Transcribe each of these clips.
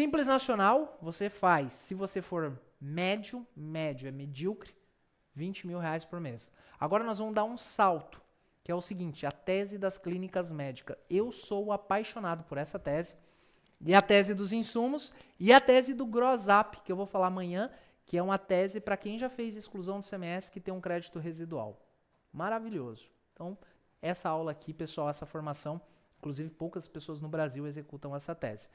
Simples Nacional, você faz, se você for médio é medíocre, R$ 20.000 por mês. Agora nós vamos dar um salto, que é o seguinte, a tese das clínicas médicas. Eu sou apaixonado por essa tese, e a tese dos insumos, e a tese do Gross Up, que eu vou falar amanhã, que é uma tese para quem já fez exclusão do CMS, que tem um crédito residual. Maravilhoso. Então, essa aula aqui, pessoal, essa formação, inclusive poucas pessoas no Brasil executam essa tese.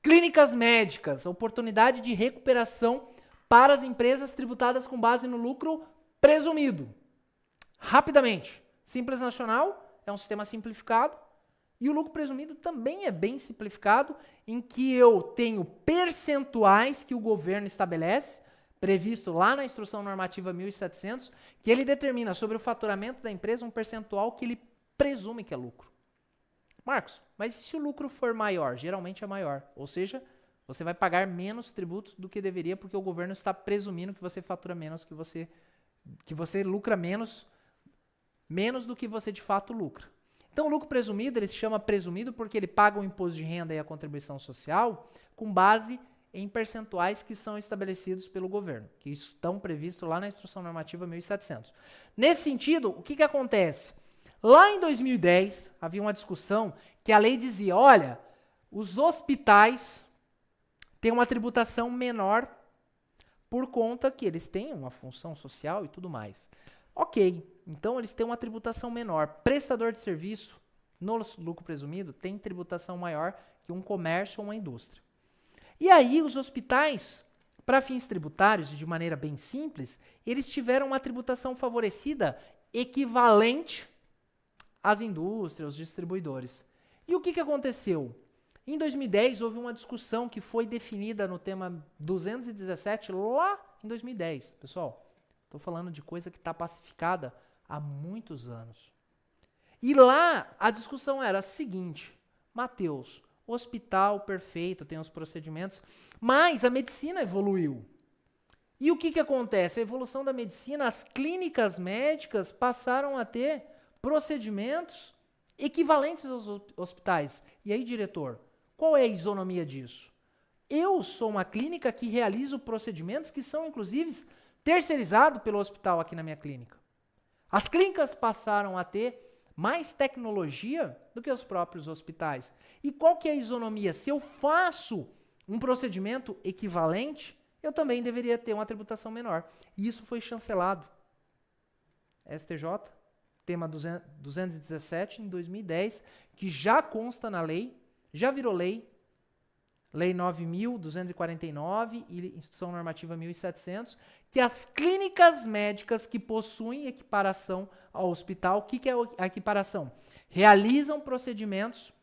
Clínicas médicas, oportunidade de recuperação para as empresas tributadas com base no lucro presumido. Rapidamente, Simples Nacional é um sistema simplificado e o lucro presumido também é bem simplificado, em que eu tenho percentuais que o governo estabelece, previsto lá na Instrução Normativa 1700, que ele determina sobre o faturamento da empresa um percentual que ele presume que é lucro. Marcos, mas e se o lucro for maior? Geralmente é maior. Ou seja, você vai pagar menos tributos do que deveria, porque o governo está presumindo que você fatura menos, que você lucra menos do que você de fato lucra. Então, o lucro presumido, ele se chama presumido porque ele paga o imposto de renda e a contribuição social com base em percentuais que são estabelecidos pelo governo, que estão previstos lá na Instrução Normativa 1700. Nesse sentido, o que acontece? Lá em 2010, havia uma discussão que a lei dizia, olha, os hospitais têm uma tributação menor por conta que eles têm uma função social e tudo mais. Ok, então eles têm uma tributação menor. Prestador de serviço, no lucro presumido, tem tributação maior que um comércio ou uma indústria. E aí os hospitais, para fins tributários e de maneira bem simples, eles tiveram uma tributação favorecida equivalente às indústrias, aos distribuidores. E o que aconteceu? Em 2010 houve uma discussão que foi definida no tema 217 lá em 2010. Pessoal, estou falando de coisa que está pacificada há muitos anos. E lá a discussão era a seguinte, Mateus, hospital perfeito, tem os procedimentos, mas a medicina evoluiu. E o que acontece? A evolução da medicina, as clínicas médicas passaram a ter procedimentos equivalentes aos hospitais. E aí, diretor, qual é a isonomia disso? Eu sou uma clínica que realizo procedimentos que são, inclusive, terceirizados pelo hospital aqui na minha clínica. As clínicas passaram a ter mais tecnologia do que os próprios hospitais. E qual que é a isonomia? Se eu faço um procedimento equivalente, eu também deveria ter uma tributação menor. E isso foi chancelado. STJ, tema 217, em 2010, que já consta na lei, já virou lei, Lei 9.249 e Instrução Normativa 1700, que as clínicas médicas que possuem equiparação ao hospital, o que é a equiparação? Realizam procedimentos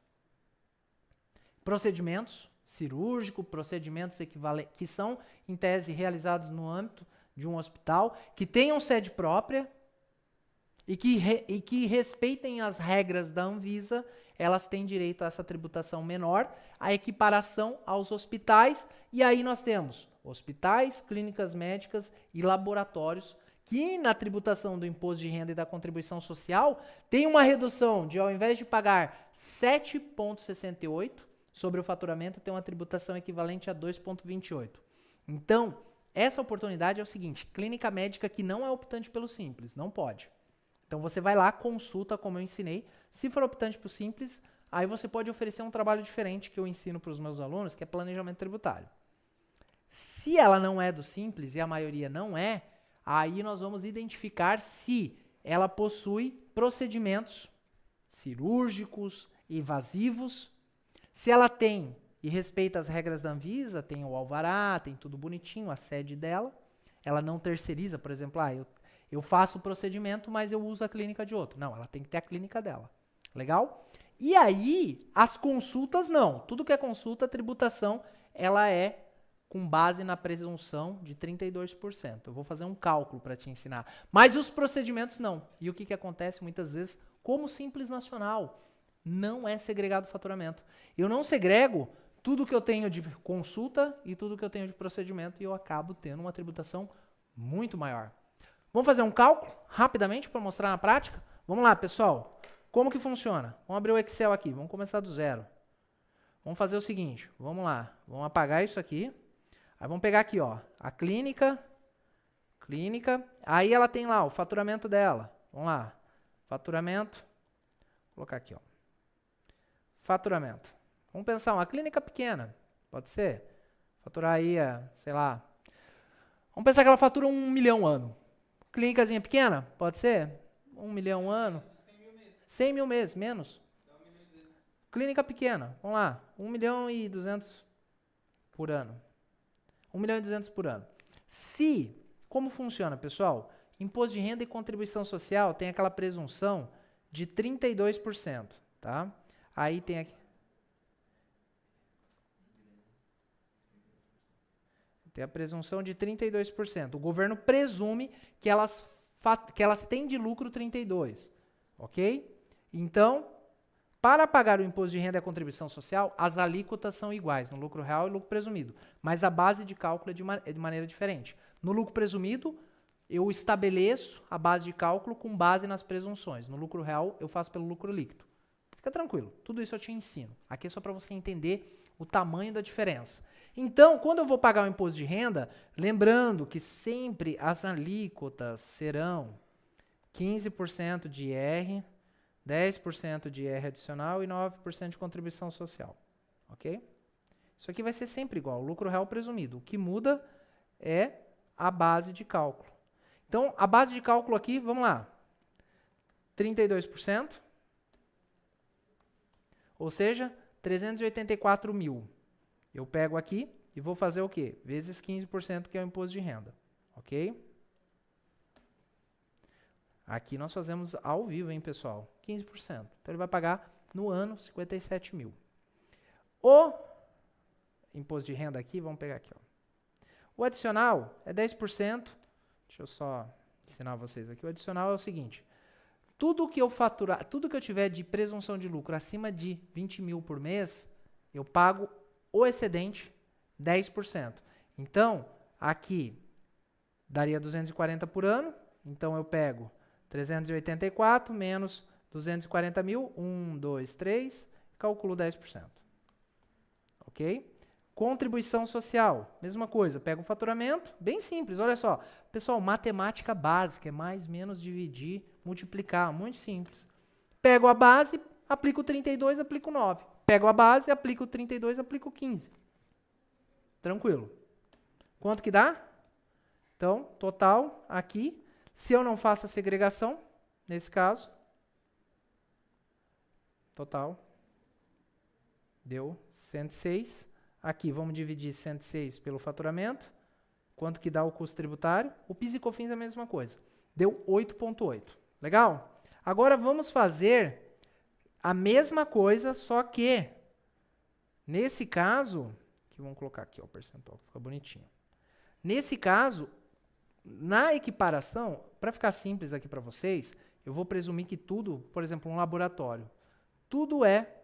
cirúrgicos, procedimentos equivalentes, que são, em tese, realizados no âmbito de um hospital, que tenham sede própria e que respeitem as regras da Anvisa, elas têm direito a essa tributação menor, a equiparação aos hospitais, e aí nós temos hospitais, clínicas médicas e laboratórios, que na tributação do imposto de renda e da contribuição social, tem uma redução de, ao invés de pagar 7,68 sobre o faturamento, tem uma tributação equivalente a 2,28. Então, essa oportunidade é o seguinte, clínica médica que não é optante pelo Simples, não pode. Então você vai lá, consulta como eu ensinei. Se for optante por Simples, aí você pode oferecer um trabalho diferente que eu ensino para os meus alunos, que é planejamento tributário. Se ela não é do Simples, e a maioria não é, aí nós vamos identificar se ela possui procedimentos cirúrgicos, invasivos, se ela tem e respeita as regras da Anvisa, tem o alvará, tem tudo bonitinho, a sede dela, ela não terceiriza, por exemplo, eu faço o procedimento, mas eu uso a clínica de outro. Não, ela tem que ter a clínica dela. Legal? E aí, as consultas não. Tudo que é consulta, a tributação, ela é com base na presunção de 32%. Eu vou fazer um cálculo para te ensinar. Mas os procedimentos não. E o que acontece muitas vezes, como Simples Nacional, não é segregado o faturamento. Eu não segrego tudo que eu tenho de consulta e tudo que eu tenho de procedimento e eu acabo tendo uma tributação muito maior. Vamos fazer um cálculo rapidamente para mostrar na prática? Vamos lá, pessoal. Como que funciona? Vamos abrir o Excel aqui. Vamos começar do zero. Vamos fazer o seguinte, vamos lá, vamos apagar isso aqui. Aí vamos pegar aqui, ó, a clínica, aí ela tem lá o faturamento dela. Vamos lá, faturamento, vou colocar aqui, ó, faturamento. Vamos pensar, uma clínica pequena, pode ser? Faturar aí, sei lá, vamos pensar que ela fatura 1 milhão ano. Clínicazinha pequena, pode ser? 1 milhão ano. 100 mil meses, menos. Clínica pequena, vamos lá, 1 milhão e 200 por ano. 1 milhão e 200 por ano. Se, como funciona, pessoal? Imposto de renda e contribuição social tem aquela presunção de 32%, tá? Aí tem aqui. Tem a presunção de 32%. O governo presume que elas têm de lucro 32%, ok? Então, para pagar o imposto de renda e a contribuição social, as alíquotas são iguais, no lucro real e lucro presumido. Mas a base de cálculo é de maneira diferente. No lucro presumido, eu estabeleço a base de cálculo com base nas presunções. No lucro real, eu faço pelo lucro líquido. Fica tranquilo, tudo isso eu te ensino. Aqui é só para você entender o tamanho da diferença. Então, quando eu vou pagar o imposto de renda, lembrando que sempre as alíquotas serão 15% de IR, 10% de IR adicional e 9% de contribuição social. Ok? Isso aqui vai ser sempre igual, lucro real presumido. O que muda é a base de cálculo. Então, a base de cálculo aqui, vamos lá, 32%, ou seja, 384 mil. Eu pego aqui e vou fazer o quê? Vezes 15%, que é o imposto de renda. Ok? Aqui nós fazemos ao vivo, hein, pessoal? 15%. Então, ele vai pagar no ano 57 mil. O imposto de renda aqui, vamos pegar aqui, ó. O adicional é 10%. Deixa eu só ensinar vocês aqui. O adicional é o seguinte. Tudo que eu faturar, tudo que eu tiver de presunção de lucro acima de 20 mil por mês, eu pago o excedente 10%. Então, aqui daria 240 por ano. Então, eu pego 384 menos 240 mil. 1, 2, 3. Calculo 10%. Ok? Contribuição social, mesma coisa. Pego o faturamento, bem simples, olha só. Pessoal, matemática básica, é mais, menos, dividir, multiplicar, muito simples. Pego a base, aplico o 32, aplico o 9. Pego a base, aplico o 32, aplico o 15. Tranquilo. Quanto que dá? Então, total aqui, se eu não faço a segregação, nesse caso, total, deu 106. Aqui, vamos dividir 106 pelo faturamento. Quanto que dá o custo tributário? O PIS e COFINS é a mesma coisa. Deu 8,8. Legal? Agora, vamos fazer a mesma coisa, só que, nesse caso, que vamos colocar aqui ó, o percentual, fica bonitinho. Nesse caso, na equiparação, para ficar simples aqui para vocês, eu vou presumir que tudo, por exemplo, um laboratório, tudo é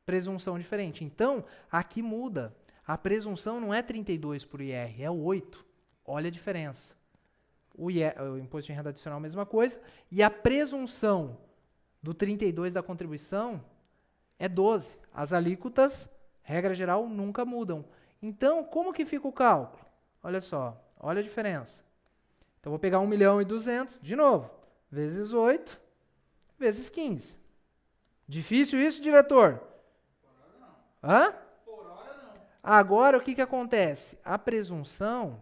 presunção diferente. Então, aqui muda. A presunção não é 32 por IR, é 8. Olha a diferença. O imposto de renda adicional, a mesma coisa. E a presunção do 32 da contribuição é 12. As alíquotas, regra geral, nunca mudam. Então, como que fica o cálculo? Olha só, olha a diferença. Então, vou pegar 1 milhão e 200, de novo, vezes 8, vezes 15. Difícil isso, diretor? Hã? Por hora não. Agora, o que acontece? A presunção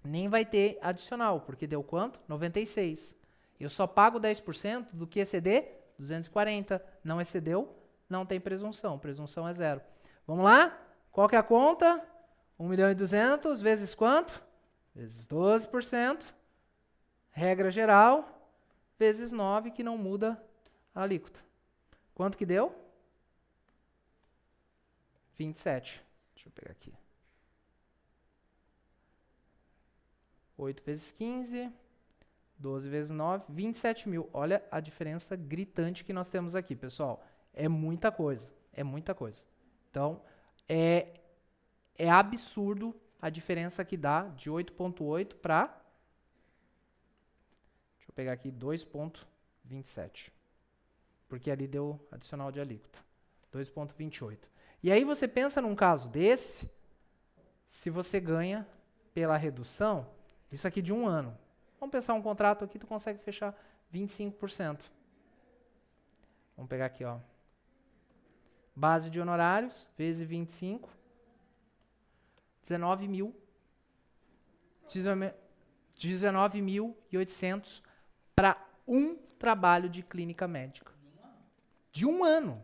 nem vai ter adicional, porque deu quanto? 96. Eu só pago 10% do que exceder? 240. Não excedeu? Não tem presunção. Presunção é zero. Vamos lá? Qual que é a conta? 1 milhão e 200 vezes quanto? Vezes 12%. Regra geral. Vezes 9, que não muda a alíquota. Quanto que deu? 27. Deixa eu pegar aqui. 8 vezes 15, 12 vezes 9, 27 mil. Olha a diferença gritante que nós temos aqui, pessoal. É muita coisa. É muita coisa. Então, é absurdo a diferença que dá de 8,8 para... Deixa eu pegar aqui 2,27. Porque ali deu adicional de alíquota. 2,28. E aí você pensa num caso desse, se você ganha pela redução, isso aqui de 1 ano. Vamos pensar um contrato aqui, tu consegue fechar 25%. Vamos pegar aqui, ó. Base de honorários, vezes 25, 19.800 para um trabalho de clínica médica. De 1 ano.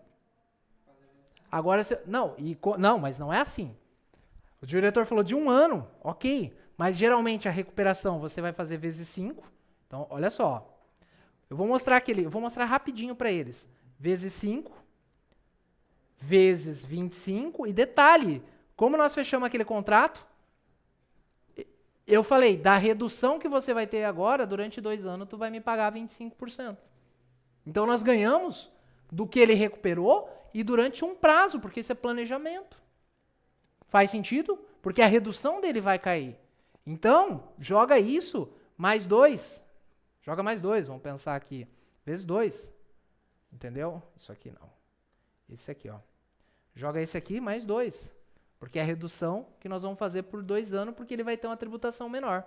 Agora, não, mas não é assim. O diretor falou de 1 ano, ok. Mas geralmente a recuperação você vai fazer vezes 5. Então, olha só. Eu vou mostrar rapidinho para eles. Vezes 5, vezes 25. E detalhe, como nós fechamos aquele contrato, eu falei, da redução que você vai ter agora, durante 2 anos, tu vai me pagar 25%. Então nós ganhamos do que ele recuperou e durante um prazo, porque isso é planejamento. Faz sentido? Porque a redução dele vai cair. Então, joga isso mais 2. Joga mais 2, vamos pensar aqui. Vezes 2. Entendeu? Isso aqui não. Esse aqui, ó. Joga esse aqui mais 2. Porque é a redução que nós vamos fazer por 2 anos, porque ele vai ter uma tributação menor.